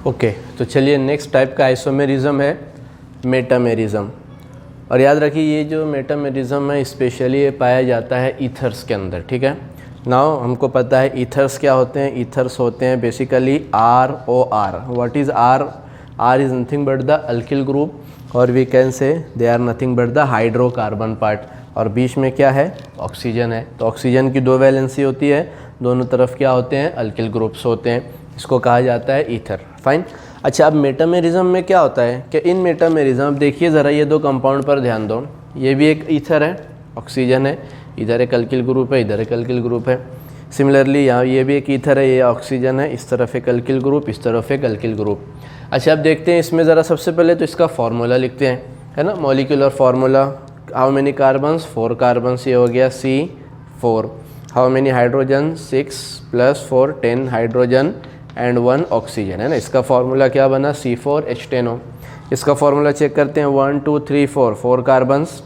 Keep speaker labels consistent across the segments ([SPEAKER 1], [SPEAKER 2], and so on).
[SPEAKER 1] Okay, तो चलिए next type का आइसोमेरिज्म है मेटामेरिज्म। और याद रखिए ये जो मेटामेरिज्म है स्पेशली ये पाया जाता है ईथर्स के अंदर, ठीक है। नाउ हमको पता है ईथर्स क्या होते हैं। ईथर्स होते हैं basically ROR। What is R? R is nothing but the alkyl group और we can say they are nothing but the hydrocarbon part, और बीच में क्या है? ऑक्सीजन है। तो ऑक्सीजन की 2 वैलेंसी होती है, दोनों तरफ क्या होते हैं? अल्किल ग्रुप्स होते हैं, इसको कहा जाता है ईथर। फाइन। अच्छा, अब मेटामेरिज्म में क्या होता है कि इन मेटामेरिज्म, अब देखिए ज़रा ये 2 कंपाउंड पर ध्यान दो। ये भी एक ईथर है, ऑक्सीजन है, इधर एक अल्किल ग्रुप है, इधर एक अल्किल ग्रुप है। सिमिलरली यहाँ ये भी एक ईथर है, ये ऑक्सीजन है, इस तरफ एक अल्किल ग्रुप, इस तरफ एक अल्किल ग्रुप। अच्छा, अब देखते हैं इसमें ज़रा सबसे पहले तो इसका फार्मूला लिखते हैं, है ना। Molecular formula, how many carbons? 4 carbons, ये हो गया C4। How many hydrogen? 6 + 4 10 hydrogen and 1 oxygen, है ना। इसका फार्मूला क्या बना? C4H10O। इसका फार्मूला चेक करते हैं, 1 2 3 4 carbons,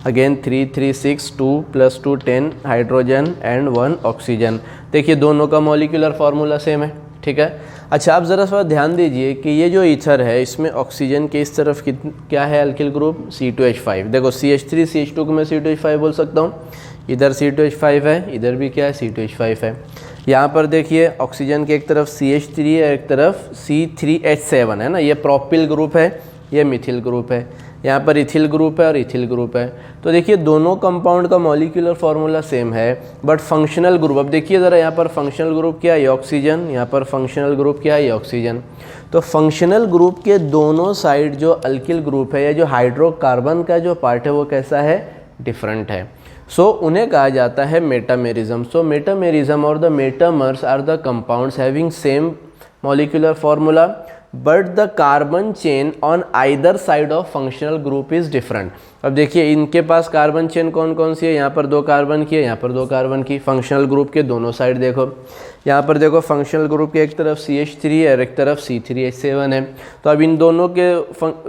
[SPEAKER 1] again 3 3 6 2 + 2 10 hydrogen and 1 oxygen. देखिए दोनों का मॉलिक्यूलर फार्मूला सेम है, ठीक है। अच्छा, आप ज़रा सा ध्यान दीजिए कि ये जो ईथर है इसमें ऑक्सीजन के इस तरफ क्या है? Alkyl group C2H5। देखो CH3 CH2 को मैं C2H5 बोल सकता हूँ, इधर C2H5 है, इधर भी क्या है? C2H5 है। यहाँ पर देखिए ऑक्सीजन के एक तरफ CH3 है, एक तरफ C3H7 है ना। ये प्रोपिल ग्रुप है, ये मिथिल ग्रुप है। यहाँ पर इथिल ग्रुप है और इथिल ग्रुप है। तो देखिए दोनों कंपाउंड का मॉलिक्यूलर फार्मूला सेम है, बट फंक्शनल ग्रुप, अब देखिए ज़रा यहाँ पर फंक्शनल ग्रुप क्या है? ये ऑक्सीजन। यहाँ पर फंक्शनल ग्रुप क्या है? ये ऑक्सीजन। तो फंक्शनल ग्रुप के दोनों साइड जो अल्किल ग्रुप है या जो हाइड्रोकार्बन का जो पार्ट है वो कैसा है? डिफरेंट है। सो उन्हें कहा जाता है मेटामेरिज्म। सो मेटामेरिज्म और the metamers are the compounds having same molecular formula but the carbon chain on either side of functional group is different. अब देखिए इनके पास कार्बन चेन कौन कौन सी है? यहाँ पर 2 कार्बन की है, यहाँ पर 2 कार्बन की। फंक्शनल ग्रुप के दोनों साइड देखो, यहाँ पर देखो फंक्शनल ग्रुप के एक तरफ CH3 है और एक तरफ C3H7 है। तो अब इन दोनों के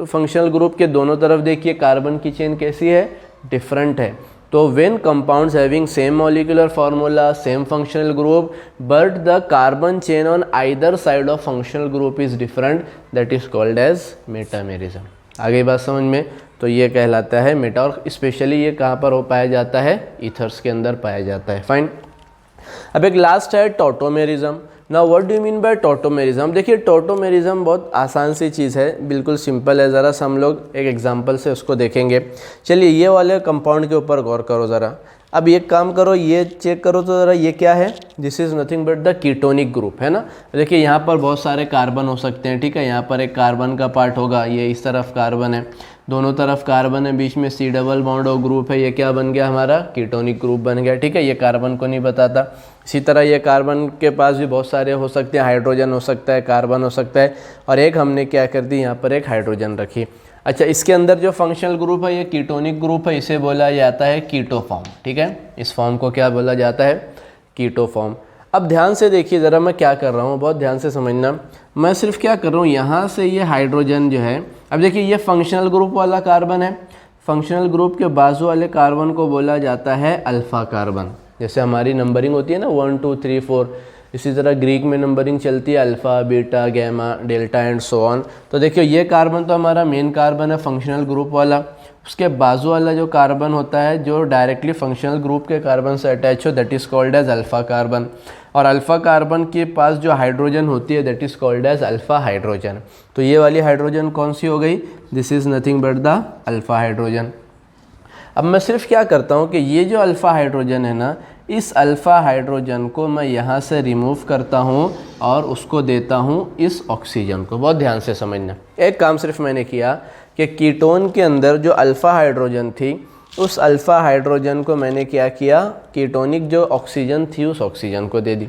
[SPEAKER 1] फंक्शनल ग्रुप के दोनों तरफ देखिए कार्बन की चेन कैसी है? डिफरेंट है। तो when compounds having same molecular formula, same functional group, but the carbon chain on either side of functional group is different, that is called as metamerism। आगे बात समझ में? तो ये कहलाता है मेटा, और स्पेशली ये कहाँ पर हो पाया जाता है? ईथर्स के अंदर पाया जाता है। फाइन। अब एक लास्ट है tautomerism. Now what do you mean by tautomerism? देखिए टॉटोमेरिज्म बहुत आसान सी चीज़ है, बिल्कुल सिंपल है। ज़रा सा हम लोग एक एग्जांपल से उसको देखेंगे। चलिए ये वाले कंपाउंड के ऊपर गौर करो ज़रा। अब एक काम करो, ये चेक करो तो ज़रा, ये क्या है? This is nothing but the ketonic group, है ना। देखिए यहाँ पर बहुत सारे कार्बन हो सकते हैं, ठीक है। यहाँ पर एक कार्बन का पार्ट होगा, ये इस तरफ कार्बन है, दोनों तरफ कार्बन है, बीच में C डबल बॉन्ड और ग्रुप है, ये क्या बन गया? हमारा कीटोनिक ग्रुप बन गया, ठीक है। ये कार्बन को नहीं बताता। इसी तरह ये कार्बन के पास भी बहुत सारे हो सकते हैं, हाइड्रोजन हो सकता है, कार्बन हो सकता है, और एक हमने क्या कर दी? यहाँ पर एक हाइड्रोजन रखी। अच्छा, इसके अंदर जो फंक्शनल ग्रुप है ये कीटोनिक ग्रुप है, इसे बोला जाता है कीटो फॉर्म, ठीक है। इस फॉर्म को क्या बोला जाता है? Keto form. अब ध्यान से देखिए ज़रा मैं क्या कर रहा हूँ, बहुत ध्यान से समझना। मैं सिर्फ क्या कर रहा हूँ, यहाँ से ये हाइड्रोजन जो है, अब देखिए ये फंक्शनल ग्रुप वाला कार्बन है, फंक्शनल ग्रुप के बाजू वाले कार्बन को बोला जाता है अल्फा कार्बन। जैसे हमारी नंबरिंग होती है ना 1 2 3 4, इसी तरह ग्रीक में नंबरिंग चलती है alpha, beta, gamma, delta and so on. तो देखिए ये कार्बन तो हमारा मेन कार्बन है फंक्शनल ग्रुप वाला, उसके बाजू वाला जो कार्बन होता है जो डायरेक्टली फंक्शनल ग्रुप के कार्बन से अटैच हो, that is called as alpha carbon. और अल्फ़ा कार्बन के पास जो हाइड्रोजन होती है that is called as alpha hydrogen. तो ये वाली हाइड्रोजन कौन सी हो गई? This is nothing but the alpha hydrogen. अब मैं सिर्फ क्या करता हूँ कि ये जो अल्फ़ा हाइड्रोजन है ना, इस अल्फ़ा हाइड्रोजन को मैं यहाँ से रिमूव करता हूँ और उसको देता हूँ इस ऑक्सीजन को। बहुत ध्यान से समझना। एक काम सिर्फ मैंने किया कि कीटोन के अंदर जो अल्फ़ा हाइड्रोजन थी, उस अल्फ़ा हाइड्रोजन को मैंने क्या किया, कीटोनिक जो ऑक्सीजन थी उस ऑक्सीजन को दे दी।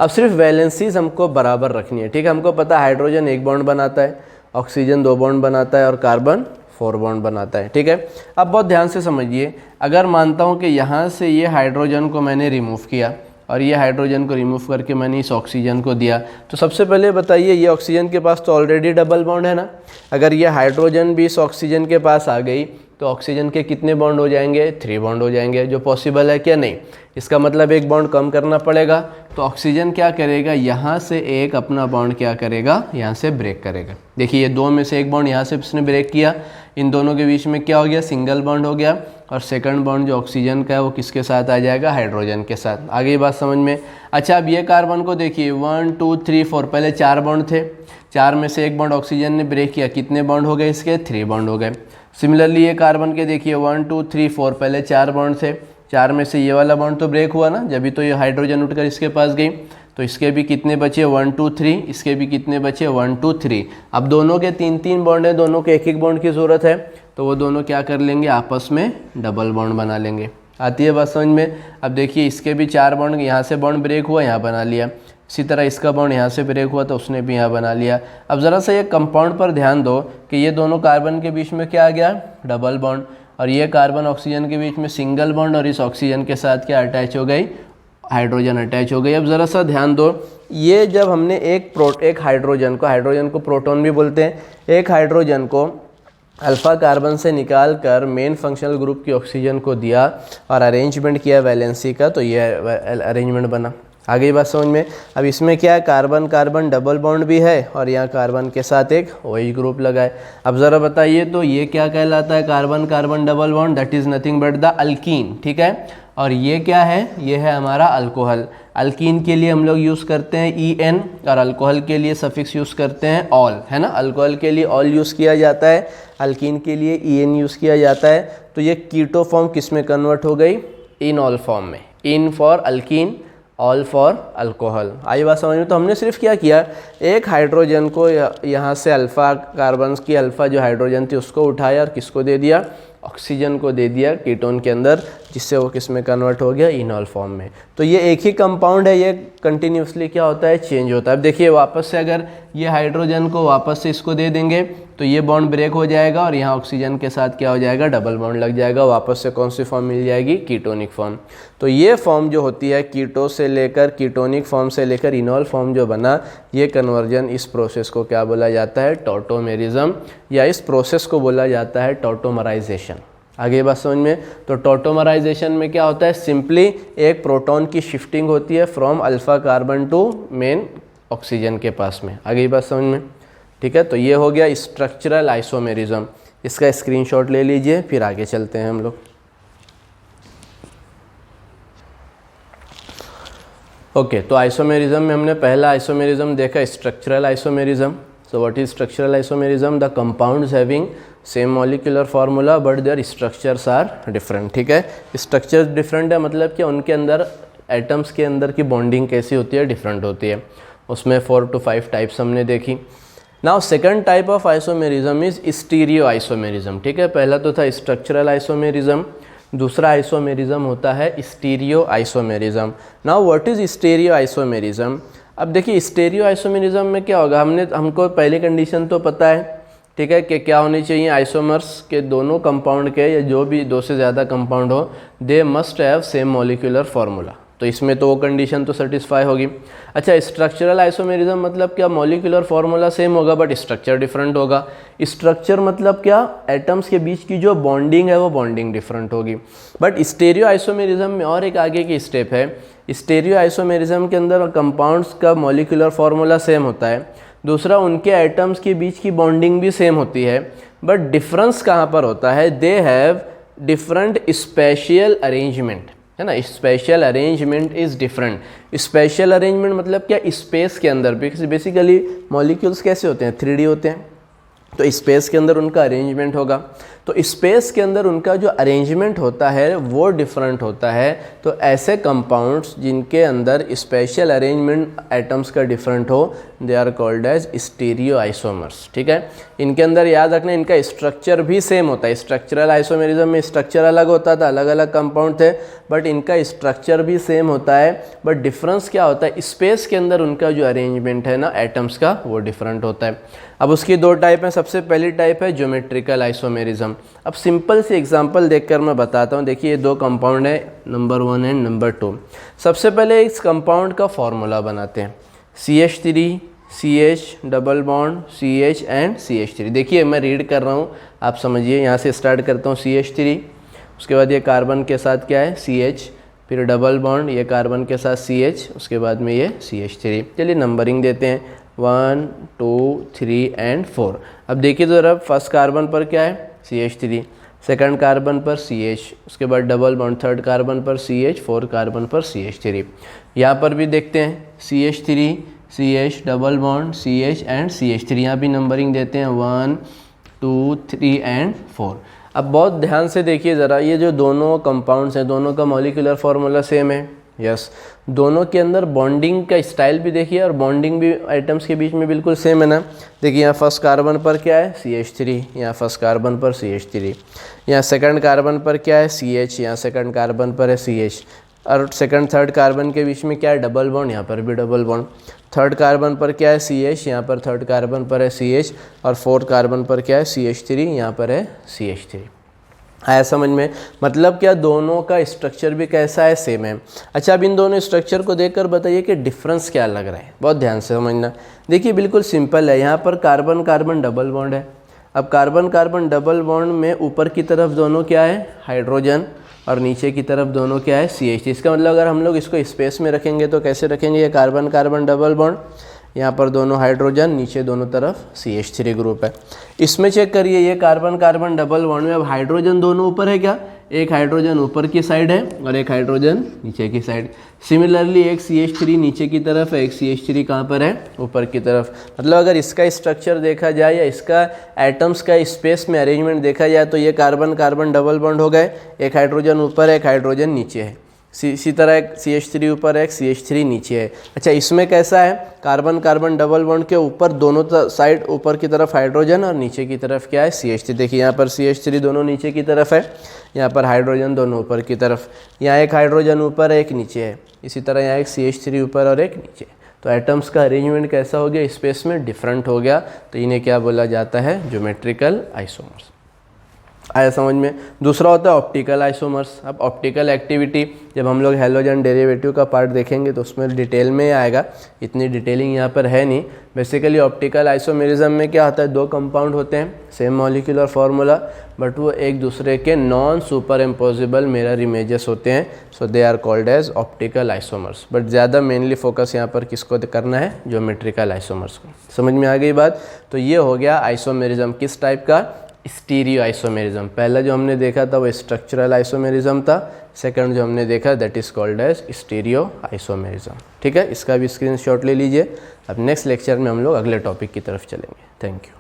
[SPEAKER 1] अब सिर्फ वैलेंसीज हमको बराबर रखनी है, ठीक है। हमको पता है हाइड्रोजन 1 बॉन्ड बनाता है, ऑक्सीजन 2 बॉन्ड बनाता है और कार्बन 4 बॉन्ड बनाता है, ठीक है। अब बहुत ध्यान से समझिए, अगर मानता हूँ कि यहाँ से ये हाइड्रोजन को मैंने रिमूव किया और ये हाइड्रोजन को रिमूव करके मैंने इस ऑक्सीजन को दिया, तो सबसे पहले बताइए ये ऑक्सीजन के पास तो ऑलरेडी डबल बॉन्ड है ना। अगर ये हाइड्रोजन भी इस ऑक्सीजन के पास आ गई तो ऑक्सीजन के कितने बॉन्ड हो जाएंगे? 3 बॉन्ड हो जाएंगे, जो पॉसिबल है क्या? नहीं। इसका मतलब 1 बॉन्ड कम करना पड़ेगा, तो ऑक्सीजन क्या करेगा, यहाँ से एक अपना बॉन्ड क्या करेगा, यहाँ से ब्रेक करेगा। देखिए ये दो में से एक बॉन्ड यहाँ से इसने ब्रेक किया, इन दोनों के बीच में क्या हो गया, सिंगल बॉन्ड हो गया, और सेकंड बॉन्ड जो ऑक्सीजन का है वो किसके साथ आ जाएगा, हाइड्रोजन के साथ। आगे ये बात समझ में। अच्छा अब ये कार्बन को देखिए 1 2 3 4, पहले 4 बॉन्ड थे, 4 में से एक बॉन्ड ऑक्सीजन ने ब्रेक किया, कितने बॉन्ड हो गए इसके, 3 बॉन्ड हो गए। सिमिलरली ये कार्बन के देखिए 1 2 3 4, पहले 4 बॉन्ड थे, 4 में से ये वाला बॉन्ड तो ब्रेक हुआ ना, जब भी तो ये हाइड्रोजन उठकर इसके पास गई, तो इसके भी कितने बचे 1 2 3, इसके भी कितने बचे 1 2 3। अब दोनों के 3 बॉन्ड है, दोनों के एक बॉन्ड की ज़रूरत है, तो वो दोनों क्या कर लेंगे, आपस में डबल बॉन्ड बना लेंगे। आती है बात समझ में। अब देखिए इसके भी 4 बॉन्ड, यहाँ से बॉन्ड ब्रेक हुआ, यहाँ बना लिया, इसी तरह इसका बॉन्ड यहाँ से ब्रेक हुआ तो उसने भी यहाँ बना लिया। अब ज़रा सा ये कंपाउंड पर ध्यान दो कि ये दोनों कार्बन के बीच में क्या आ गया, डबल बॉन्ड, और ये कार्बन ऑक्सीजन के बीच में सिंगल बॉन्ड, और इस ऑक्सीजन के साथ क्या अटैच हो गई, हाइड्रोजन अटैच हो गई। अब ज़रा सा ध्यान दो, ये जब हमने एक हाइड्रोजन को प्रोटॉन भी बोलते हैं, एक हाइड्रोजन को अल्फ़ा कार्बन से निकाल कर मेन फंक्शनल ग्रुप की ऑक्सीजन को दिया और अरेंजमेंट किया वैलेंसी का, तो ये अरेंजमेंट बना। आगे बात समझ में। अब इसमें क्या है, कार्बन कार्बन डबल बॉन्ड भी है और यहाँ कार्बन के साथ एक OH ग्रुप लगा है। अब ज़रा बताइए तो ये क्या कहलाता है, carbon carbon double bond, that is nothing but the alkyne, ठीक है। और ये क्या है, ये है हमारा अल्कोहल। अल्कीन के लिए हम लोग यूज़ करते हैं EN, और अल्कोहल के लिए सफिक्स यूज़ करते हैं ऑल, है ना। अल्कोहल के लिए ऑल यूज़ किया जाता है, अल्कीन के लिए EN यूज़ किया जाता है। तो ये कीटो फॉर्म किस में कन्वर्ट हो गई, इन ऑल फॉर्म में, ene for alkene, ol for alcohol. आई बात समझ में। तो हमने सिर्फ क्या किया, एक हाइड्रोजन को यहाँ से अल्फ़ा कार्बन की अल्फ़ा जो हाइड्रोजन थी उसको उठाया और किसको दे दिया, ऑक्सीजन को दे दिया कीटोन के अंदर, जिससे वो किस में कन्वर्ट हो गया, इनॉल फॉर्म में। तो ये एक ही कंपाउंड है, ये कंटिन्यूसली क्या होता है, चेंज होता है। अब देखिए वापस से अगर ये हाइड्रोजन को वापस से इसको दे देंगे तो ये बॉन्ड ब्रेक हो जाएगा और यहाँ ऑक्सीजन के साथ क्या हो जाएगा, डबल बॉन्ड लग जाएगा, वापस से कौन सी फॉर्म मिल जाएगी, कीटोनिक फॉर्म। तो ये फॉर्म जो होती है कीटो से लेकर कीटोनिक फॉर्म से लेकर इनॉल फॉर्म जो बना, ये कन्वर्जन, इस प्रोसेस को क्या बोला जाता है, टॉटोमेरिज्म, या इस प्रोसेस को बोला जाता है टॉटोमराइजेशन। आगे बात समझ में। तो टॉटोमराइजेशन में क्या होता है, सिंपली एक प्रोटॉन की शिफ्टिंग होती है from alpha carbon to main oxygen के पास में। आगे बात समझ में, ठीक है। तो ये हो गया स्ट्रक्चरल आइसोमेरिज्म, इसका स्क्रीनशॉट ले लीजिए, फिर आगे चलते हैं हम लोग। ओके, तो आइसोमेरिज्म में हमने पहला आइसोमेरिज्म देखा, structural isomerism. So what is structural isomerism, the compounds having same molecular formula but their structures are different, ठीक है। स्ट्रक्चर डिफरेंट है मतलब कि उनके अंदर एटम्स के अंदर की बॉन्डिंग कैसी होती है, डिफरेंट होती है। उसमें 4 to 5 टाइप्स हमने देखी। Now second type of isomerism is stereo isomerism, ठीक है। पहला तो था स्ट्रक्चरल आइसोमेरिज्म, दूसरा आइसोमेरिज्म होता है stereo isomerism. Now what is stereo isomerism. अब देखिए स्टीरियो आइसोमेरिज्म में क्या होगा, हमको पहली कंडीशन तो पता है, ठीक है, कि क्या होनी चाहिए, आइसोमर्स के दोनों कंपाउंड के, या जो भी 2 से ज़्यादा कंपाउंड हो, they must have same molecular formula. तो इसमें तो वो कंडीशन तो सेटिस्फाई होगी। अच्छा, स्ट्रक्चरल आइसोमेरिज्म मतलब क्या, मॉलिक्यूलर फार्मूला सेम होगा बट स्ट्रक्चर डिफरेंट होगा। स्ट्रक्चर मतलब क्या, एटम्स के बीच की जो बॉन्डिंग है वो बॉन्डिंग डिफरेंट होगी। बट स्टीरियो आइसोमेरिज्म में और एक आगे की स्टेप है, स्टीरियो आइसोमेरिज्म के अंदर कंपाउंड्स का मॉलिक्यूलर फार्मूला सेम होता है, दूसरा उनके एटम्स के बीच की बॉन्डिंग भी सेम होती है, बट डिफरेंस कहाँ पर होता है, they have different spatial arrangement, है ना। Special arrangement is different. Special arrangement मतलब क्या, स्पेस के अंदर, बेसिकली मॉलिक्यूल्स कैसे होते हैं, 3D होते हैं, तो स्पेस के अंदर उनका अरेंजमेंट होगा। तो स्पेस के अंदर उनका जो अरेंजमेंट होता है वो डिफरेंट होता है। तो ऐसे कंपाउंड्स जिनके अंदर स्पेशल अरेंजमेंट एटम्स का डिफरेंट हो, they are called as stereo isomers, ठीक है। इनके अंदर याद रखना, इनका स्ट्रक्चर भी सेम होता है। स्ट्रक्चरल आइसोमेरिज्म में स्ट्रक्चर अलग होता था, अलग अलग कंपाउंड थे, बट इनका स्ट्रक्चर भी सेम होता है, बट डिफरेंस क्या होता है, स्पेस के अंदर उनका जो अरेंजमेंट है ना एटम्स का, वो डिफरेंट होता है। अब उसकी 2 टाइप हैं। सबसे पहली टाइप है ज्योमेट्रिकल आइसोमेरिज्म। अब सिंपल सी एग्जांपल देखकर मैं बताता हूँ। देखिए ये 2 कंपाउंड है, नंबर 1 एंड नंबर 2। सबसे पहले इस कंपाउंड का फॉर्मूला बनाते हैं, CH3 CH double bond CH and CH3। देखिए मैं रीड कर रहा हूँ, आप समझिए। यहाँ से स्टार्ट करता हूँ, CH3, उसके बाद ये कार्बन के साथ क्या है, CH, फिर डबल बॉन्ड, ये कार्बन के साथ CH, उसके बाद में ये CH3। चलिए नंबरिंग देते हैं 1 2 3 एंड 4। अब देखिए ज़रा, फर्स्ट कार्बन पर क्या है CH3, सेकंड कार्बन पर CH, उसके बाद डबल बॉन्ड, थर्ड कार्बन पर CH, फोर्थ कार्बन पर CH3। यहाँ पर भी देखते हैं CH3 CH, double bond CH and CH3। यहाँ भी नंबरिंग देते हैं 1 2 3 एंड 4। अब बहुत ध्यान से देखिए ज़रा, ये जो दोनों कंपाउंड्स हैं, दोनों का मॉलिक्यूलर फार्मूला सेम है। यस, दोनों के अंदर बॉन्डिंग का स्टाइल भी देखिए और बॉन्डिंग भी आइटम्स के बीच में बिल्कुल सेम है ना। देखिए यहाँ फर्स्ट कार्बन पर क्या है CH3, यहाँ फर्स्ट कार्बन पर CH3, यहाँ सेकंड कार्बन पर क्या है CH, यहाँ सेकंड कार्बन पर है CH, और सेकंड थर्ड कार्बन के बीच में क्या है डबल बॉन्ड, यहाँ पर भी डबल बॉन्ड। थर्ड कार्बन पर क्या है CH, यहाँ पर थर्ड कार्बन पर है CH, और फोर्थ कार्बन पर क्या है CH3, यहाँ पर है CH3। आया समझ में? मतलब क्या दोनों का स्ट्रक्चर भी कैसा है, सेम है। अच्छा, अब इन दोनों स्ट्रक्चर को देखकर बताइए कि डिफरेंस क्या लग रहा है। बहुत ध्यान से समझना। देखिए बिल्कुल सिंपल है, यहाँ पर कार्बन कार्बन डबल बॉन्ड है। अब कार्बन कार्बन डबल बॉन्ड में ऊपर की तरफ दोनों क्या है हाइड्रोजन, और नीचे की तरफ दोनों क्या है CH। इसका मतलब अगर हम लोग इसको स्पेस में रखेंगे तो कैसे रखेंगे, ये कार्बन कार्बन डबल बॉन्ड, यहाँ पर दोनों हाइड्रोजन, नीचे दोनों तरफ CH3 ग्रुप है। इसमें चेक करिए, ये कार्बन कार्बन डबल बॉन्ड में अब हाइड्रोजन दोनों ऊपर है क्या, एक हाइड्रोजन ऊपर की साइड है और एक हाइड्रोजन नीचे की साइड। सिमिलरली एक CH3 नीचे की तरफ है, एक CH3 कहाँ पर है, ऊपर की तरफ। मतलब अगर इसका स्ट्रक्चर देखा जाए या इसका एटम्स का स्पेस में अरेंजमेंट देखा जाए तो ये कार्बन कार्बन डबल बॉन्ड हो गए, एक हाइड्रोजन ऊपर है, एक हाइड्रोजन नीचे है। इसी तरह एक CH3 ऊपर है, एक CH3 नीचे है। अच्छा, इसमें कैसा है, कार्बन कार्बन डबल बॉन्ड के ऊपर दोनों साइड ऊपर की तरफ हाइड्रोजन और नीचे की तरफ क्या है CH3। देखिए यहाँ पर CH3 दोनों नीचे की तरफ है, यहाँ पर हाइड्रोजन दोनों ऊपर की तरफ। यहाँ एक हाइड्रोजन ऊपर है, एक नीचे है। इसी तरह यहाँ एक CH3 ऊपर और एक नीचे। तो एटम्स का अरेंजमेंट कैसा हो गया, स्पेस में डिफरेंट हो गया। तो इन्हें क्या बोला जाता है, ज्योमेट्रिकल आइसोमर्स। आया समझ में? दूसरा होता है ऑप्टिकल आइसोमर्स। अब ऑप्टिकल एक्टिविटी जब हम लोग हैलोजन डेरिवेटिव का पार्ट देखेंगे तो उसमें डिटेल में आएगा, इतनी डिटेलिंग यहाँ पर है नहीं। बेसिकली ऑप्टिकल आइसोमेरिज्म में क्या होता है, दो कंपाउंड होते हैं, सेम मॉलिक्यूलर फार्मूला, बट वो एक दूसरे के non super impossible mirror images होते हैं। So they are called as optical isomers. But ज़्यादा मेनली फोकस यहाँ पर किसको करना है, ज्योमेट्रिकल आइसोमर्स को। समझ में आ गई बात? तो ये हो गया आइसोमेरिज्म किस टाइप का, स्टीरियो आइसोमेरिज्म। पहला जो हमने देखा था वो स्ट्रक्चरल आइसोमेरिज्म था, सेकंड जो हमने देखा that is called as stereo isomerism. ठीक है, इसका भी स्क्रीनशॉट ले लीजिए। अब नेक्स्ट लेक्चर में हम लोग अगले टॉपिक की तरफ चलेंगे। Thank you.